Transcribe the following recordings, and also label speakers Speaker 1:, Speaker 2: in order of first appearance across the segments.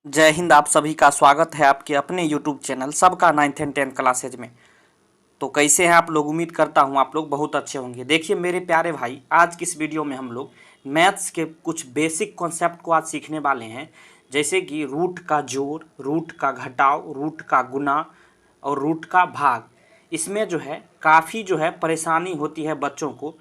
Speaker 1: जय हिंद। आप सभी का स्वागत है आपके अपने यूट्यूब चैनल सबका 9th एंड 10th क्लासेज में। तो कैसे हैं आप लोग? उम्मीद करता हूं आप लोग बहुत अच्छे होंगे। देखिए मेरे प्यारे भाई, आज की इस वीडियो में हम लोग मैथ्स के कुछ बेसिक कॉन्सेप्ट को आज सीखने वाले हैं, जैसे कि रूट का जोड़, रूट का घटाव, रूट का गुना और रूट का भाग। इसमें जो है काफ़ी परेशानी होती है बच्चों को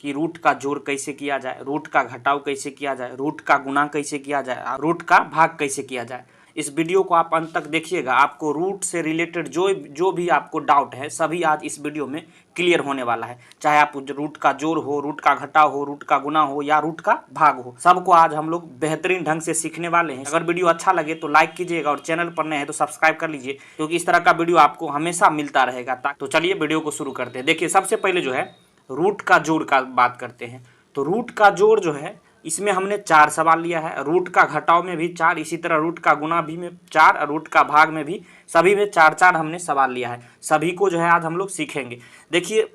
Speaker 1: कि रूट का जोड़ कैसे किया जाए, रूट का घटाव कैसे किया जाए, रूट का गुणा कैसे किया जाए, रूट का भाग कैसे किया जाए। इस वीडियो को आप अंत तक देखिएगा, आपको रूट से रिलेटेड जो भी आपको डाउट है सभी आज इस वीडियो में क्लियर होने वाला है। चाहे आप रूट का जोड़ हो, रूट का घटाव हो, रूट का गुणा हो या रूट का भाग हो, सबको आज हम लोग बेहतरीन ढंग से सीखने वाले हैं। अगर वीडियो अच्छा लगे तो लाइक कीजिएगा और चैनल पर नए हैं तो सब्सक्राइब कर लीजिए, क्योंकि इस तरह का वीडियो आपको हमेशा मिलता रहेगा। तो चलिए वीडियो को शुरू करते हैं। देखिए सबसे पहले जो है रूट का जोड़ का बात करते हैं। तो रूट का जोड़ जो है इसमें हमने 4 सवाल लिया है। रूट का घटाव में भी 4, इसी तरह रूट का गुना भी में 4 और रूट का भाग में भी सभी में 4-4 हमने सवाल लिया है। सभी को जो है आज हम लोग सीखेंगे। देखिए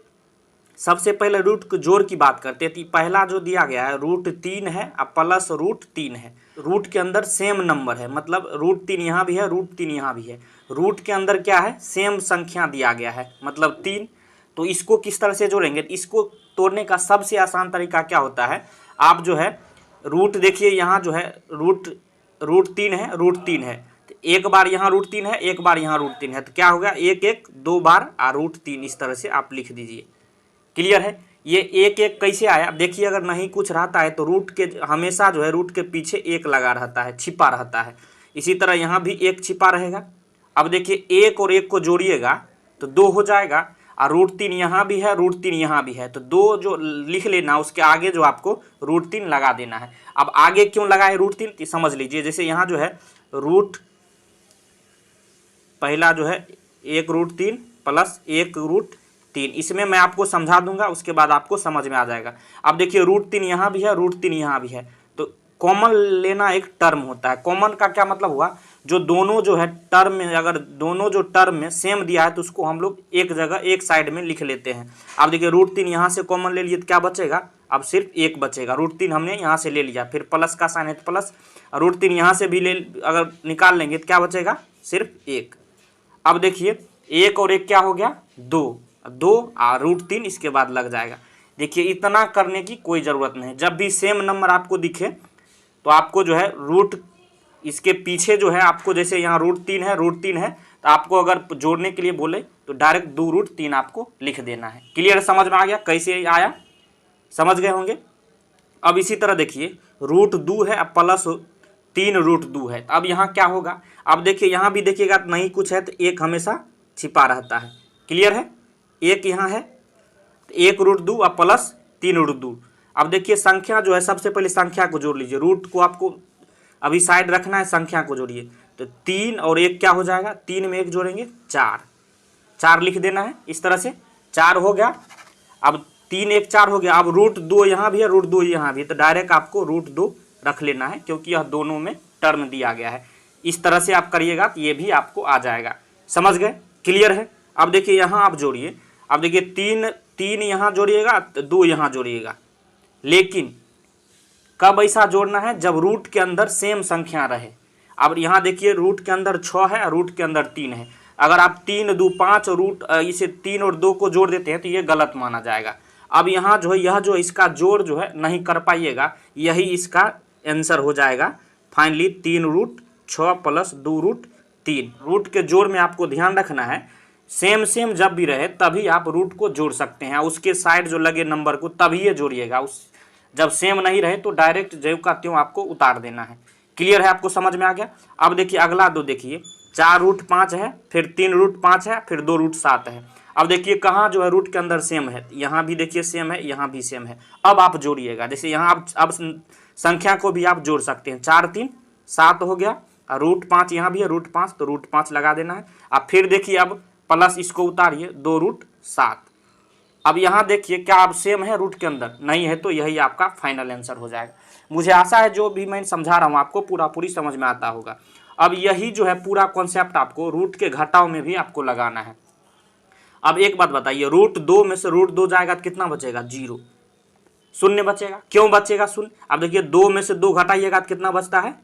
Speaker 1: सबसे पहले रूट के जोड़ की बात करते हैं। तो पहला जो दिया गया है √3 है और प्लस √3 है। रूट के अंदर सेम नंबर है, मतलब √3 यहाँ भी है, √3 यहाँ भी है। रूट के अंदर क्या है, सेम संख्या दिया गया है, मतलब 3। तो इसको किस तरह से जोड़ेंगे? इसको तोड़ने का सबसे आसान तरीका क्या होता है, आप जो है रूट देखिए, यहाँ जो है √3 है, √3 है। तो एक बार यहाँ √3 है, एक बार यहाँ √3 है, तो क्या हो गया, 1 2 बार √3, इस तरह से आप लिख दीजिए। क्लियर है? ये 1 कैसे आया? अब देखिए अगर नहीं कुछ रहता है तो रूट के हमेशा जो है रूट के पीछे 1 लगा रहता है, छिपा रहता है। इसी तरह यहाँ भी 1 छिपा रहेगा। अब देखिए 1 और 1 को जोड़िएगा तो 2 हो जाएगा, और √3 यहाँ भी है, √3 यहाँ भी है, तो 2 जो लिख लेना, उसके आगे जो आपको √3 लगा देना है। अब आगे क्यों लगाए √3 समझ लीजिए। जैसे यहाँ जो है रूट पहला जो है 1 √3 प्लस 1 √3, इसमें मैं आपको समझा दूंगा, उसके बाद आपको समझ में आ जाएगा। अब देखिए √3 यहाँ भी है, √3 यहाँ भी है, तो कॉमन लेना एक टर्म होता है। कॉमन का क्या मतलब हुआ, जो दोनों जो है टर्म में, अगर दोनों जो टर्म में सेम दिया है तो उसको हम लोग एक जगह एक साइड में लिख लेते हैं। अब देखिए √3 यहाँ से कॉमन ले लिए तो क्या बचेगा, अब सिर्फ 1 बचेगा। √3 हमने यहाँ से ले लिया, फिर प्लस का साइन है तो प्लस, √3 यहाँ से भी ले अगर निकाल लेंगे तो क्या बचेगा, सिर्फ 1। अब देखिए 1 और 1 क्या हो गया, 2 और √3 इसके बाद लग जाएगा। देखिए इतना करने की कोई ज़रूरत नहीं। जब भी सेम नंबर आपको दिखे तो आपको जो है रूट इसके पीछे जो है आपको, जैसे यहाँ √3 है, √3 है, तो आपको अगर जोड़ने के लिए बोले तो डायरेक्ट 2 √3 आपको लिख देना है। क्लियर समझ में आ गया कैसे आया? समझ गए होंगे। अब इसी तरह देखिए √2 है प्लस 3 √2 है। अब यहाँ क्या होगा, अब देखिए यहाँ भी देखिएगा तो नहीं कुछ है तो 1 हमेशा छिपा रहता है। क्लियर है? 1 यहाँ है, 1 √2 और प्लस 3 √2। अब देखिए संख्या जो है, सबसे पहले संख्या को जोड़ लीजिए। रूट को आपको अभी साइड रखना है, संख्या को जोड़िए। तो 3 और 1 क्या हो जाएगा, 3 में 1 जोड़ेंगे 4 लिख देना है। इस तरह से 4 हो गया। अब 3 1 4 हो गया। अब √2 यहाँ भी है, √2 यहाँ भी है, तो डायरेक्ट आपको √2 रख लेना है, क्योंकि यह दोनों में टर्म दिया गया है। इस तरह से आप करिएगा तो ये भी आपको आ जाएगा। समझ गए? क्लियर है? अब देखिए यहाँ आप जोड़िए। अब देखिए 3 यहाँ जोड़िएगा, 2 यहाँ जोड़िएगा, लेकिन कब ऐसा जोड़ना है, जब रूट के अंदर सेम संख्या रहे। अब यहाँ देखिए रूट के अंदर 6 है और रूट के अंदर 3 है। अगर आप 3 2 5 रूट इसे 3 और 2 को जोड़ देते हैं तो ये गलत माना जाएगा। अब यहाँ जो है यह जो इसका जोड़ जो है नहीं कर पाइएगा, यही इसका आंसर हो जाएगा फाइनली 3 √6 प्लस 2 √3। रूट के जोड़ में आपको ध्यान रखना है, सेम जब भी रहे तभी आप रूट को जोड़ सकते हैं, उसके साइड जो लगे नंबर को तभी ये जोड़िएगा। जब सेम नहीं रहे तो डायरेक्ट ज्यों का त्यों आपको उतार देना है। क्लियर है? आपको समझ में आ गया। अब देखिए अगला 2 देखिए, 4 √5 है, फिर 3 √5 है, फिर 2 √7 है। अब देखिए कहाँ जो है रूट के अंदर सेम है, यहाँ भी देखिए सेम है, यहाँ भी सेम है। अब आप जोड़िएगा, जैसे यहाँ आप अब संख्या को भी आप जोड़ सकते हैं। 4 3 7 हो गया, और √5 यहाँ भी है, √5, तो √5 लगा देना है। अब फिर देखिए अब प्लस इसको उतारिए, 2 √7। अब यहाँ देखिए क्या आप सेम है रूट के अंदर, नहीं है तो यही आपका फाइनल आंसर हो जाएगा। मुझे आशा है जो भी मैं समझा रहा हूँ आपको पूरी समझ में आता होगा। अब यही जो है पूरा कॉन्सेप्ट आपको रूट के घटाव में भी आपको लगाना है। अब एक बात बताइए, √2 में से √2 जाएगा तो कितना बचेगा, 0, शून्य बचेगा। क्यों बचेगा शून्य? अब देखिए 2 में से 2 घटाइएगा तो कितना बचता है,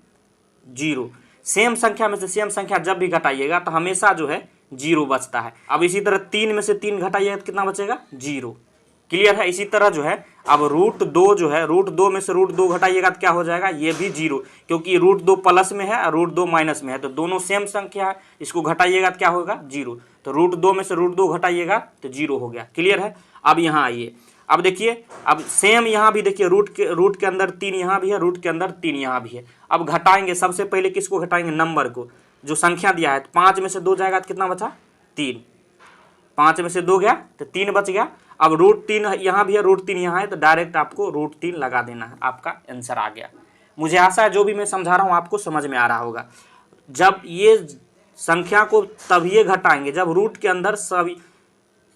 Speaker 1: 0। सेम संख्या में से सेम संख्या जब भी घटाइएगा तो हमेशा जो है 0 बचता है। अब इसी तरह 3 में से 3 घटाइएगा तो कितना बचेगा? 0। क्लियर है? इसी तरह जो है अब √2 जो है, √2 में से √2 घटाइएगा तो क्या हो जाएगा? ये भी 0, क्योंकि √2 प्लस में है और √2 माइनस में है, तो दोनों सेम संख्या है, इसको घटाइएगा तो क्या होगा? 0। तो √2 में से √2 घटाइएगा तो 0 हो गया। क्लियर है? अब यहाँ आइए, अब देखिए, अब सेम यहाँ भी देखिए, रूट के अंदर 3 यहाँ भी है, रूट के अंदर 3 यहाँ भी है। अब घटाएंगे, सबसे पहले किसको घटाएंगे? नंबर को, जो संख्या दिया है। 5 में से 2 जाएगा तो कितना बचा? 3। 5 में से 2 गया तो 3 बच गया। अब √3 यहाँ भी है, √3 यहाँ है, तो डायरेक्ट आपको √3 लगा देना है, आपका आंसर आ गया। मुझे आशा है जो भी मैं समझा रहा हूँ आपको समझ में आ रहा होगा। जब ये संख्या को तभी घटाएंगे जब रूट के अंदर सभी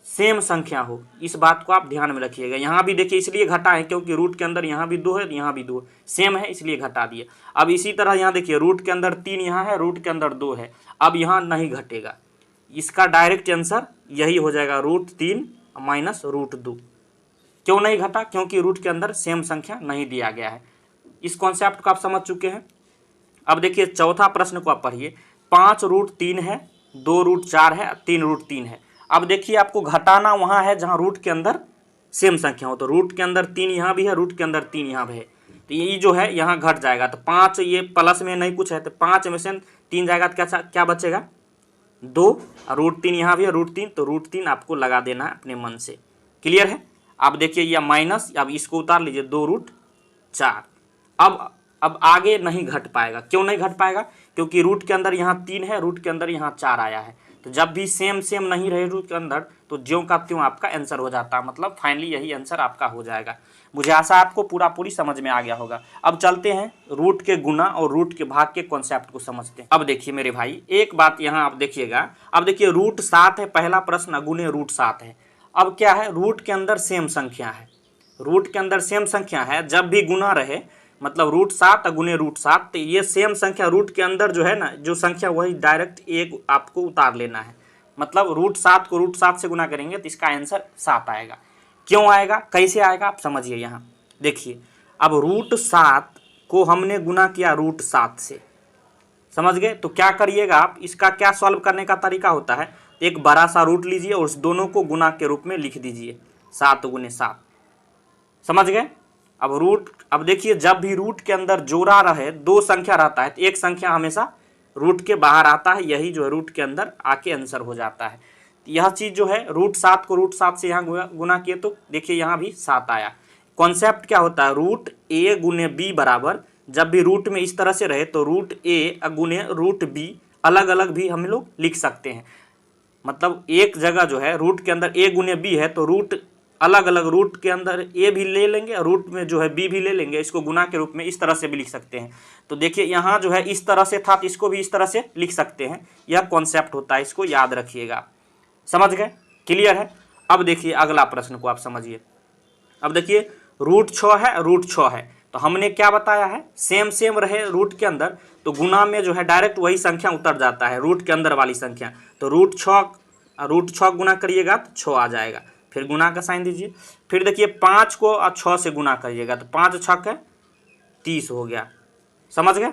Speaker 1: सेम संख्या हो, इस बात को आप ध्यान में रखिएगा। यहाँ भी देखिए इसलिए घटा है क्योंकि रूट के अंदर यहाँ भी 2 है, यहाँ भी 2 सेम है, इसलिए घटा दिए। अब इसी तरह यहाँ देखिए, रूट के अंदर 3 यहाँ है, रूट के अंदर 2 है, अब यहाँ नहीं घटेगा, इसका डायरेक्ट आंसर यही हो जाएगा, √3 माइनस √2। क्यों नहीं घटा? क्योंकि रूट के अंदर सेम संख्या नहीं दिया गया है। इस कॉन्सेप्ट को आप समझ चुके हैं। अब देखिए चौथा प्रश्न को आप पढ़िए। 5√3 है, 2√4 है, 3√3 है। अब देखिए आपको घटाना वहाँ है जहाँ रूट के अंदर सेम संख्या हो, तो रूट के अंदर 3 यहाँ भी है, रूट के अंदर 3 यहाँ भी है, तो ये जो है यहाँ घट जाएगा। तो 5 ये प्लस में नहीं कुछ है, तो 5 में से 3 जाएगा तो क्या बचेगा? 2। और √3 यहाँ भी है, √3, तो √3 आपको लगा देना है अपने मन से। क्लियर है? अब देखिए यह माइनस, अब इसको उतार लीजिए, 2√4। अब आगे नहीं घट पाएगा। क्यों नहीं घट पाएगा? क्योंकि रूट के अंदर यहाँ 3 है, रूट के अंदर यहाँ 4 आया है, तो जब भी सेम नहीं रहे रूट के अंदर तो ज्यों का त्यों आपका आंसर हो जाता है, मतलब फाइनली यही आंसर आपका हो जाएगा। मुझे आशा आपको पूरी समझ में आ गया होगा। अब चलते हैं रूट के गुना और रूट के भाग के कॉन्सेप्ट को समझते हैं। अब देखिए मेरे भाई, एक बात यहाँ आप देखिएगा, अब देखिए √7 है, पहला प्रश्न गुने √7 है। अब क्या है? रूट के अंदर सेम संख्या है, रूट के अंदर सेम संख्या है, जब भी गुना रहे मतलब √7 गुने √7, तो ये सेम संख्या रूट के अंदर जो है ना, जो संख्या वही डायरेक्ट एक आपको उतार लेना है। मतलब √7 को √7 से गुना करेंगे तो इसका आंसर 7 आएगा। क्यों आएगा? कैसे आएगा? आप समझिए। यहाँ देखिए, अब √7 को हमने गुना किया √7 से, समझ गए? तो क्या करिएगा आप, इसका क्या सॉल्व करने का तरीका होता है, एक बड़ा सा रूट लीजिए और उस दोनों को गुना के रूप में लिख दीजिए, 7 गुने 7। समझ गए? अब देखिए, जब भी रूट के अंदर जोड़ा रहे, 2 संख्या रहता है तो एक संख्या हमेशा रूट के बाहर आता है, यही जो है रूट के अंदर आके आंसर हो जाता है। यह चीज़ जो है √7 को √7 से यहाँ गुना किए तो देखिए यहाँ भी 7 आया। कॉन्सेप्ट क्या होता है? √a गुने b बराबर, जब भी रूट में इस तरह से रहे तो √a गुने √b अलग अलग भी हम लोग लिख सकते हैं। मतलब एक जगह जो है रूट के अंदर a गुने b है तो रूट अलग अलग, रूट के अंदर a भी ले लेंगे, रूट में जो है b भी ले लेंगे, इसको गुना के रूप में इस तरह से भी लिख सकते हैं। तो देखिए यहाँ जो है इस तरह से था तो इसको भी इस तरह से लिख सकते हैं। यह कॉन्सेप्ट होता है, इसको याद रखिएगा। समझ गए? क्लियर है? अब देखिए अगला प्रश्न को आप समझिए। अब देखिए √6 है, √6 है, तो हमने क्या बताया है, सेम रहे रूट के अंदर तो गुना में जो है डायरेक्ट वही संख्या उतर जाता है, रूट के अंदर वाली संख्या। तो √6 गुना करिएगा तो 6 आ जाएगा, फिर गुना का साइन दीजिए। फिर देखिए 5 को 6 से गुना करिएगा तो 5 6 30 हो गया। समझ गए?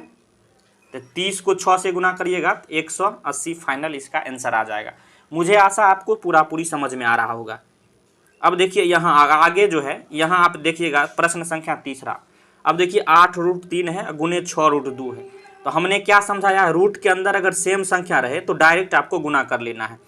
Speaker 1: तो 30 को 6 से गुना करिएगा तो 180 फाइनल इसका आंसर आ जाएगा। मुझे आशा आपको पूरी समझ में आ रहा होगा। अब देखिए यहाँ आगे जो है, यहाँ आप देखिएगा प्रश्न संख्या तीसरा। अब देखिए 8√3 है गुने 6√2 है, तो हमने क्या समझाया है, रूट के अंदर अगर सेम संख्या रहे तो डायरेक्ट आपको गुना कर लेना है।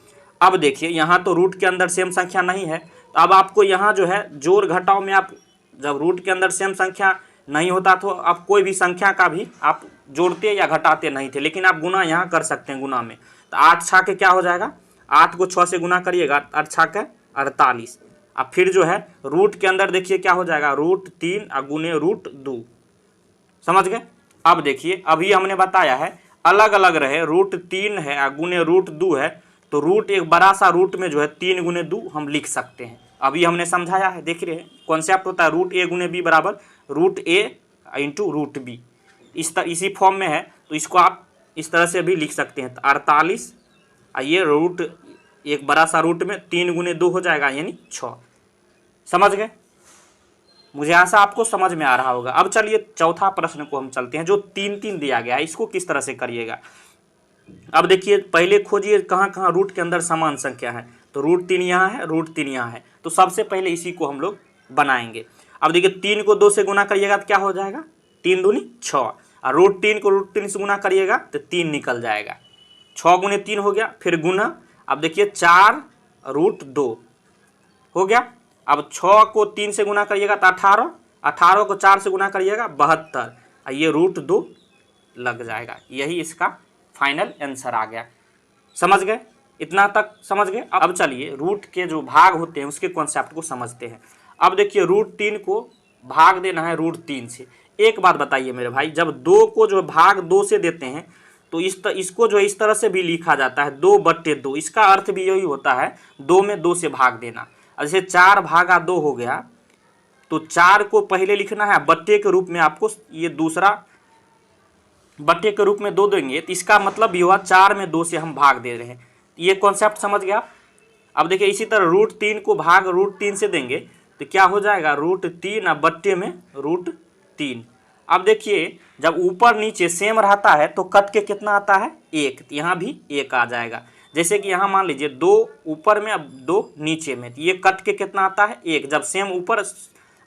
Speaker 1: अब देखिए यहाँ तो रूट के अंदर सेम संख्या नहीं है, तो अब आपको यहाँ जो है जोड़ घटाव में आप जब रूट के अंदर सेम संख्या नहीं होता तो आप कोई भी संख्या का भी आप जोड़ते या घटाते नहीं थे, लेकिन आप गुना यहाँ कर सकते हैं गुना में। तो 8 6 क्या हो जाएगा, 8 को 6 से गुना करिएगा, 8 6 48। अब फिर जो है रूट के अंदर देखिए क्या हो जाएगा, √3 गुने √2। समझ गए? अब देखिए अभी हमने बताया है अलग अलग रहे, √3 है गुने √2 है, तो रूट एक बड़ा सा रूट में जो है 3 गुने 2 हम लिख सकते हैं। अभी हमने समझाया है, देख रहे हैं कॉन्सेप्ट होता है √a गुने b बराबर √a इंटू √b, इसी फॉर्म में है, तो इसको आप इस तरह से भी लिख सकते हैं। तो 48 ये रूट एक बड़ा सा रूट में 3 गुने 2 हो जाएगा यानी 6। समझ गए? मुझे आशा आपको समझ में आ रहा होगा। अब चलिए चौथा प्रश्न को हम चलते हैं, जो 3-3 दिया गया है, इसको किस तरह से करिएगा। अब देखिए पहले खोजिए कहाँ कहाँ रूट के अंदर समान संख्या है, तो √3 यहाँ है, √3 यहाँ है, तो सबसे पहले इसी को हम लोग बनाएंगे। अब देखिए 3 को 2 से गुना करिएगा तो क्या हो जाएगा, 3 दूनी 6, और √3 को √3 से गुना करिएगा तो 3 निकल जाएगा, 6 गुने 3 हो गया, फिर गुना। अब देखिए 4√2 हो गया। अब 6 को 3 से गुना करिएगा तो 18, 18 को 4 से गुना करिएगा 72, और ये √2 लग जाएगा। यही इसका फाइनल आंसर आ गया। समझ गए, इतना तक समझ गए। अब चलिए रूट के जो भाग होते हैं उसके कॉन्सेप्ट को समझते हैं। अब देखिए √3 को भाग देना है √3 से। एक बात बताइए मेरे भाई, जब 2 को जो भाग 2 से देते हैं तो इसको जो इस तरह से भी लिखा जाता है 2/2। इसका अर्थ भी यही होता है 2 में 2 से भाग देना। जैसे 4/2 हो गया, तो 4 को पहले लिखना है बट्टे के रूप में, आपको ये दूसरा बट्टे के रूप में 2 देंगे, तो इसका मतलब ये हुआ 4 में 2 से हम भाग दे रहे हैं। ये कॉन्सेप्ट समझ गया आप। अब देखिए इसी तरह √3 को भाग √3 से देंगे तो क्या हो जाएगा, √3 और बट्टे में √3। अब देखिए जब ऊपर नीचे सेम रहता है तो कट के कितना आता है, 1, तो यहाँ भी 1 आ जाएगा। जैसे कि यहाँ मान लीजिए 2 ऊपर में अब 2 नीचे में, तो ये कट के कितना आता है, 1। जब सेम ऊपर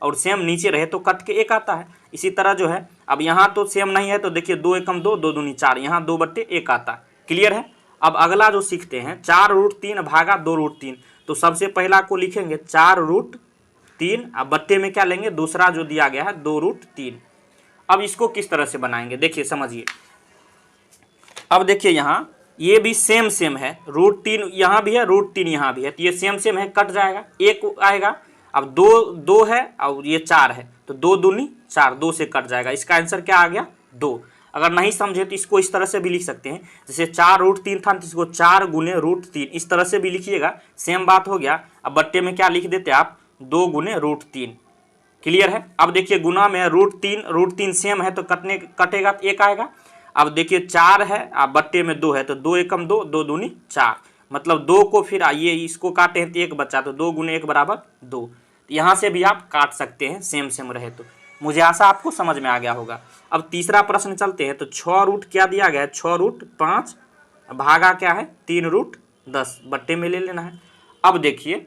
Speaker 1: और सेम नीचे रहे तो कट के 1 आता है। इसी तरह जो है, अब यहाँ तो सेम नहीं है तो देखिए 2 एकम 2, 2 दूनी 4, यहाँ 2/1 आता है। क्लियर है। अब अगला जो सीखते हैं 4√3 भागा 2√3, तो सबसे पहला को लिखेंगे 4√3, अब बट्टे में क्या लेंगे, दूसरा जो दिया गया है 2√3। अब इसको किस तरह से बनाएंगे देखिए समझिए। अब देखिए यहाँ ये भी सेम है, √3 यहाँ भी है, √3 यहाँ भी है, तो ये सेम है, कट जाएगा, 1 आएगा। अब 2 है और ये 4 है, तो 2 दूनी 4, 2 से कट जाएगा। इसका आंसर क्या आ गया, 2। अगर नहीं समझे तो इसको इस तरह से भी लिख सकते हैं, जैसे 4√3 था तो इसको 4 गुने √3, इस तरह से भी लिखिएगा, सेम बात हो गया। अब बट्टे में क्या लिख देते आप, 2 गुने √3। क्लियर है। अब देखिए गुना में √3 सेम है तो कटेगा तो 1 आएगा। अब देखिए 4 है, अब बट्टे में 2 है, तो 2 एकम 2, 2 दूनी 4, मतलब 2 को फिर आइए इसको काटे हैं तो 1 बचा, तो 2 गुने 1 बराबर 2। यहाँ से भी आप काट सकते हैं सेम रहे तो। मुझे आशा आपको समझ में आ गया होगा। अब तीसरा प्रश्न चलते हैं, तो 6 क्या दिया गया है, 6√5 भागा क्या है, 3√10, बट्टे में ले लेना है। अब देखिए,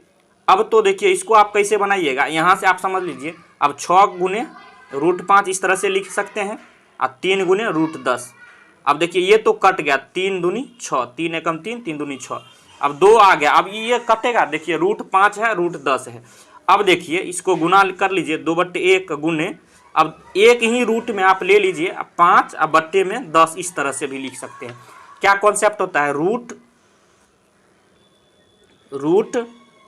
Speaker 1: अब तो देखिए इसको आप कैसे बनाइएगा, यहाँ से आप समझ लीजिए। अब 6 गुने √5 इस तरह से लिख सकते हैं, और 3 गुने √10। अब देखिए ये तो कट गया, 3 दूनी 6, 3 एकम 3, 3 दूनी 6। अब 2 आ गया, अब ये कटेगा, देखिए √5 है, √10 है। अब देखिए इसको गुना कर लीजिए, 2/1 गुने, अब एक ही रूट में आप ले लीजिए 5, अब बट्टे में 10, इस तरह से भी लिख सकते हैं। क्या कॉन्सेप्ट होता है, रूट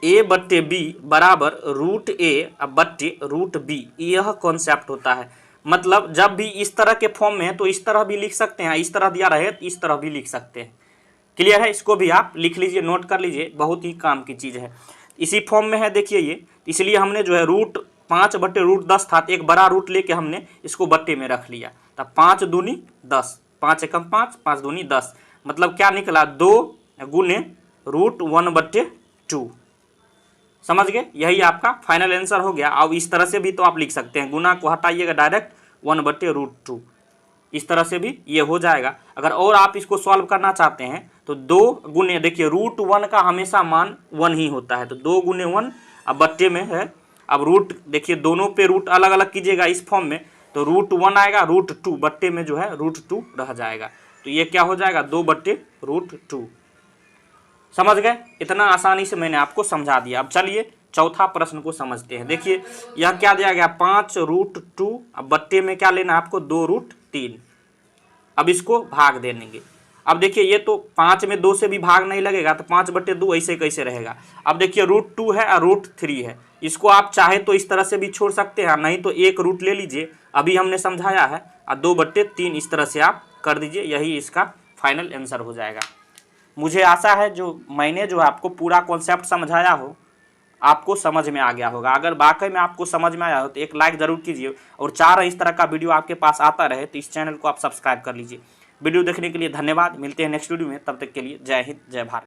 Speaker 1: a/b बराबर √a बट्टे √b, यह कॉन्सेप्ट होता है। मतलब जब भी इस तरह के फॉर्म में है तो इस तरह भी लिख सकते हैं, इस तरह दिया रहे तो इस तरह भी लिख सकते हैं। क्लियर है। इसको भी आप लिख लीजिए, नोट कर लीजिए, बहुत ही काम की चीज़ है। इसी फॉर्म में है देखिए ये, इसलिए हमने जो है √5/√10 था, एक बड़ा रूट लेके हमने इसको बट्टे में रख लिया। तब 5 दूनी 10, 5 एकम 5, 5 दूनी 10, मतलब क्या निकला, 2 गुने √1/2। समझ गए, यही आपका फाइनल आंसर हो गया। अब इस तरह से भी तो आप लिख सकते हैं, गुना को हटाइएगा डायरेक्ट 1/√2, इस तरह से भी ये हो जाएगा। अगर और आप इसको सॉल्व करना चाहते हैं तो 2 गुने, देखिए √1 का हमेशा मान 1 ही होता है, तो 2 गुने 1, अब बट्टे में है। अब रूट देखिए दोनों पे रूट अलग अलग कीजिएगा इस फॉर्म में, तो √1 आएगा, √2 बट्टे में जो है √2 रह जाएगा, तो ये क्या हो जाएगा, 2/√2। समझ गए, इतना आसानी से मैंने आपको समझा दिया। अब चलिए चौथा प्रश्न को समझते हैं। देखिए यह क्या दिया गया, 5√2, अब बट्टे में क्या लेना है आपको, 2√3। अब इसको भाग दे देंगे। अब देखिए ये तो 5 में 2 से भी भाग नहीं लगेगा, तो 5/2 ऐसे कैसे रहेगा। अब देखिए √2 है और √3 है, इसको आप चाहे तो इस तरह से भी छोड़ सकते हैं, नहीं तो एक रूट ले लीजिए, अभी हमने समझाया है, और 2/3 इस तरह से आप कर दीजिए, यही इसका फाइनल आंसर हो जाएगा। मुझे आशा है जो मैंने जो आपको पूरा कॉन्सेप्ट समझाया हो आपको समझ में आ गया होगा। अगर वाकई में आपको समझ में आया हो तो एक लाइक ज़रूर कीजिए, और इस तरह का वीडियो आपके पास आता रहे तो इस चैनल को आप सब्सक्राइब कर लीजिए। वीडियो देखने के लिए धन्यवाद। मिलते हैं नेक्स्ट वीडियो में, तब तक के लिए जय हिंद, जय भारत।